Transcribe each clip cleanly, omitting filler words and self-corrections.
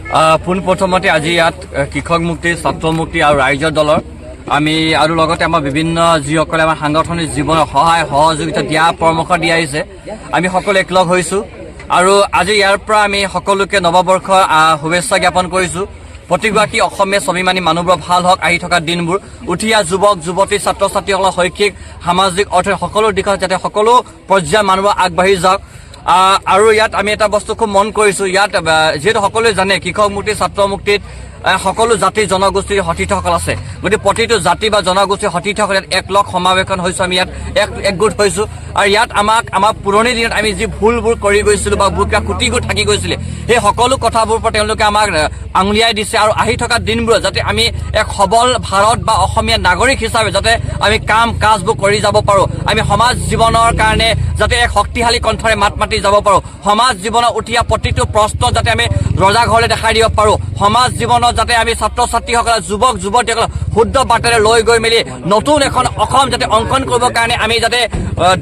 পোনপ্ৰথমতে আজি ইয়াত কৃষক মুক্তি, ছাত্ৰ মুক্তি আৰু ৰাইজৰ দলৰ আমি আৰু লগতে আমাৰ বিভিন্ন যিসকলে আমাৰ সাংগঠনিক জীৱনৰ সহায় সহযোগিতা দিয়া পৰামৰ্শ দিয়া আহিছে, আমি সকলো একলগ হৈছোঁ আৰু আজি ইয়াৰ পৰা আমি সকলোকে নৱবৰ্ষৰ শুভেচ্ছা জ্ঞাপন কৰিছোঁ। প্ৰতিগৰাকী অসমীয়া স্বাভিমানী মানুহবোৰৰ ভাল হওক আহি থকা দিনবোৰ, উঠি অহা যুৱক যুৱতী ছাত্ৰ ছাত্ৰীসকলৰ শৈক্ষিক সামাজিক অৰ্থনৈতিক সকলো দিশত যাতে সকলো পৰ্যায়ৰ মানুহবোৰ আগবাঢ়ি যাওক। আৰু ইয়াত আমি এটা বস্তু খুব মন কৰিছোঁ, ইয়াত যিহেতু সকলোৱে জানে কৃষক মুক্তি ছাত্ৰ মুক্তিত সকলো জাতি জনগোষ্ঠীৰ সতীৰ্থসকল আছে, গতিকে প্ৰতিটো জাতি বা জনগোষ্ঠীৰ সতীৰ্থসকল ইয়াত একলগ সমাৱেশন হৈছোঁ, আমি ইয়াত একগোট হৈছোঁ। আৰু ইয়াত আমাৰ পুৰণি দিনত আমি যি ভুলবোৰ কৰি গৈছিলোঁ বা ভুলবিলাক কুটিবোৰ থাকি গৈছিলে, সেই সকলো কথাবোৰ পৰা তেওঁলোকে আমাক আঙুলিয়াই দিছে আৰু আহি থকা দিনবোৰত যাতে আমি এক সবল ভাৰত বা অসমীয়া নাগৰিক হিচাপে যাতে আমি কাম কাজবোৰ কৰি যাব পাৰোঁ, আমি সমাজ জীৱনৰ কাৰণে যাতে এক শক্তিশালী কণ্ঠৰে মাত মাতি যাব পাৰোঁ, সমাজ জীৱনত উঠি অহা প্ৰতিটো প্ৰশ্ন যাতে আমি ৰজাঘৰলৈ দেখাই দিব পাৰোঁ, সমাজ জীৱনত যাতে আমি ছাত্ৰ ছাত্ৰীসকলে যুৱক যুৱতীসকলক শুদ্ধ বাটেৰে লৈ গৈ মেলি নতুন এখন অসম যাতে অংকন কৰিবৰ কাৰণে আমি যাতে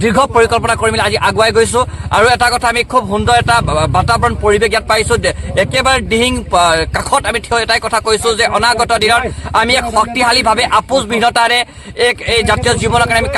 দীৰ্ঘ পৰিকল্পনা কৰি মেলি আজি আগুৱাই গৈছোঁ। আৰু এটা কথা, আমি খুব সুন্দৰ এটা বাতাবৰণ পৰিৱেশ ইয়াত পাইছোঁ, একেবাৰে দিহিং কাষত আমি থিয় এটাই কথা কৈছোঁ যে অনাগত দিনত আমি এক শক্তিশালীভাৱে আপোচবিহীনতাৰে এই জাতীয় জীৱনৰ কাৰণে আমি